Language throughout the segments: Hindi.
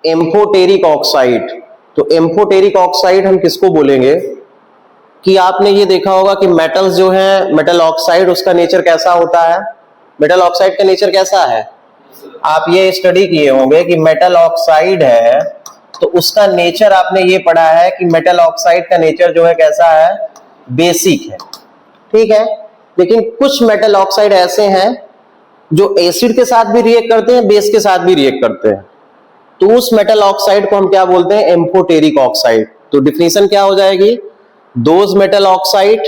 Amphoteric oxide. तो एम्फोटेरिक ऑक्साइड हम किसको बोलेंगे कि आपने ये देखा होगा कि मेटल्स जो है, मेटल ऑक्साइड, उसका नेचर कैसा होता है? मेटल ऑक्साइड का नेचर कैसा है? आप ये स्टडी किए होंगे कि मेटल ऑक्साइड है तो उसका नेचर आपने ये पढ़ा है कि मेटल ऑक्साइड का नेचर जो है कैसा है? बेसिक है, ठीक है। लेकिन कुछ मेटल ऑक्साइड ऐसे हैं जो एसिड के साथ भी रिएक्ट करते हैं, बेस के साथ भी रिएक्ट करते हैं, तो उस मेटल ऑक्साइड को हम क्या बोलते हैं? Amphoteric oxide. तो डिफिनीशन क्या हो जाएगी? Those metal oxide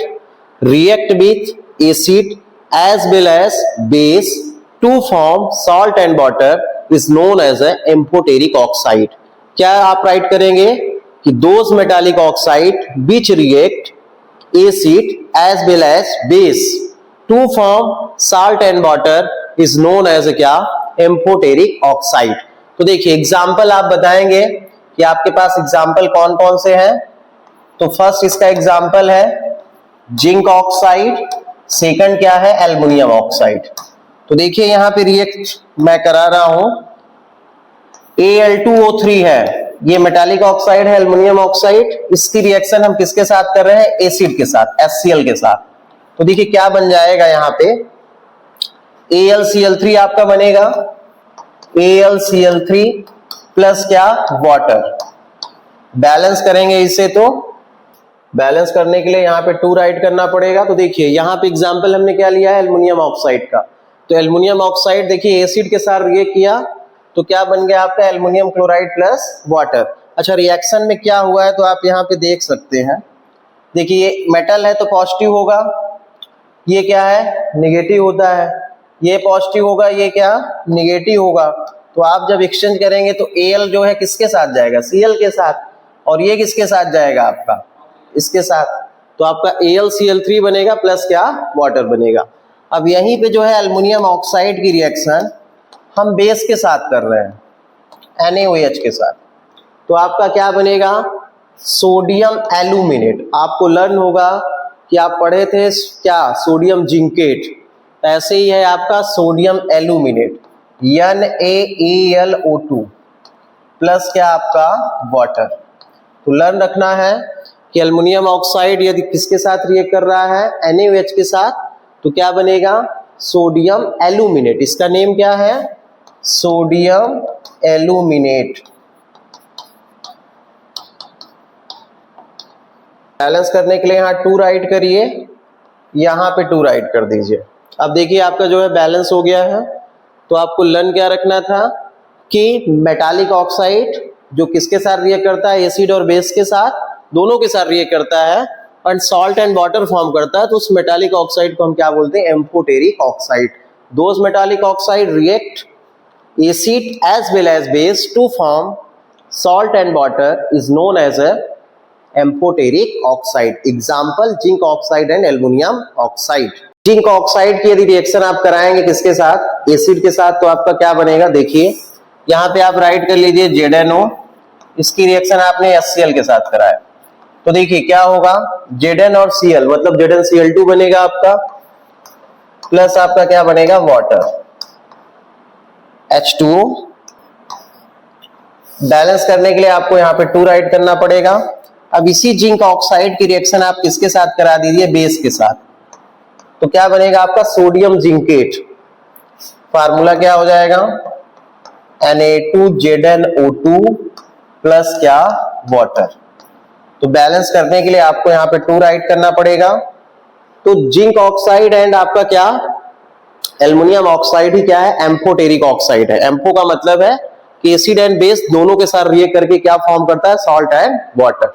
react with acid as well as base to form salt and water is known as a amphoteric oxide. क्या आप राइट करेंगे कि those metallic oxide which react acid as well as base to form salt and water is known as क्या? Amphoteric oxide. तो देखिए एग्जाम्पल आप बताएंगे कि आपके पास एग्जाम्पल कौन कौन से हैं। तो फर्स्ट इसका एग्जाम्पल है जिंक ऑक्साइड, सेकंड क्या है? Aluminium oxide. तो देखिए यहां पे रिएक्ट मैं करा रहा हूं, Al2O3 है, ये मेटालिक ऑक्साइड है, एल्युमिनियम ऑक्साइड। इसकी रिएक्शन हम किसके साथ कर रहे हैं? एसिड के साथ, HCl के साथ। तो देखिए क्या बन जाएगा यहां पे? AlCl3 आपका बनेगा, AlCl3 प्लस क्या? वाटर। बैलेंस करेंगे इसे, तो बैलेंस करने के लिए यहां पे 2 राइट करना पड़ेगा। तो देखिए यहां पे एग्जांपल हमने क्या लिया है? एल्युमिनियम ऑक्साइड का। तो एल्युमिनियम ऑक्साइड देखिए एसिड के साथ रिएक्ट किया तो क्या बन गया आपका? Aluminium chloride plus water. अच्छा, रिएक्शन में क्या हुआ है तो आप यहाँ पे देख सकते हैं। देखिए ये मेटल है तो पॉजिटिव होगा, ये क्या है? नेगेटिव होता है। ये पॉजिटिव होगा, ये क्या? नेगेटिव होगा। तो आप जब एक्सचेंज करेंगे तो Al जो है किसके साथ जाएगा? Cl के साथ। और ये किसके साथ जाएगा आपका? इसके साथ। तो आपका AlCl3 बनेगा प्लस क्या? वाटर बनेगा। अब यहीं पे जो है एल्युमिनियम ऑक्साइड की रिएक्शन हम बेस के साथ कर रहे हैं, NaOH के साथ। तो आपका क्या बनेगा? Sodium aluminate. आपको लर्न होगा कि आप पढ़े थे क्या? Sodium zincate. ऐसे ही है आपका सोडियम एल्यूमिनेट, NaAlO2 प्लस क्या आपका? वाटर। तो लर्न रखना है कि एल्युमिनियम ऑक्साइड यदि किसके साथ रिएक्ट कर रहा है? NaOH के साथ, तो क्या बनेगा? Sodium aluminate. इसका नेम क्या है? Sodium aluminate. बैलेंस करने के लिए यहां 2 राइट करिए, यहां पे 2 राइट कर दीजिए। अब देखिए आपका जो है बैलेंस हो गया है। तो आपको लर्न क्या रखना था कि मेटालिक ऑक्साइड जो किसके साथ रिएक्ट करता है? एसिड और बेस के साथ, दोनों के साथ रिएक्ट करता है और सॉल्ट एंड वाटर फॉर्म करता है। तो उस मेटालिक ऑक्साइड को हम क्या बोलते हैं? Amphoteric oxide. Those metallic oxide react acid as well as base to form salt and water is known as a amphoteric oxide. Example zinc oxide and aluminum oxide. Zinc oxide की यदि रिएक्शन आप कराएंगे किसके साथ? एसिड के साथ, तो आपका क्या बनेगा? देखिए यहां पे आप राइट कर लीजिए ZnO। इसकी रिएक्शन आपने HCl के साथ कराया तो देखिए क्या होगा? Zn और Cl मतलब ZnCl2 बनेगा आपका, प्लस आपका क्या बनेगा? Water, H2O। बैलेंस करने के लिए आपको यहाँ पे 2 राइट करना पड़ेगा। अब इसी जिंक ऑक्साइड की रिएक्शन आप किसके साथ करा दीजिए? बेस के साथ। तो क्या बनेगा आपका? Sodium zincate. फार्मूला क्या हो जाएगा? Na2ZnO2 प्लस क्या? वाटर। तो बैलेंस करने के लिए आपको यहाँ पे 2 राइट करना पड़ेगा। तो जिंक ऑक्साइड एंड आपका क्या? एल्युमिनियम ऑक्साइड ही क्या है? एम्फोटेरिक ऑक्साइड है। एम्फो का मतलब है कि एसिड एंड बेस दोनों के साथ रिएक्ट करके क्या फॉर्म करता है? Salt and water.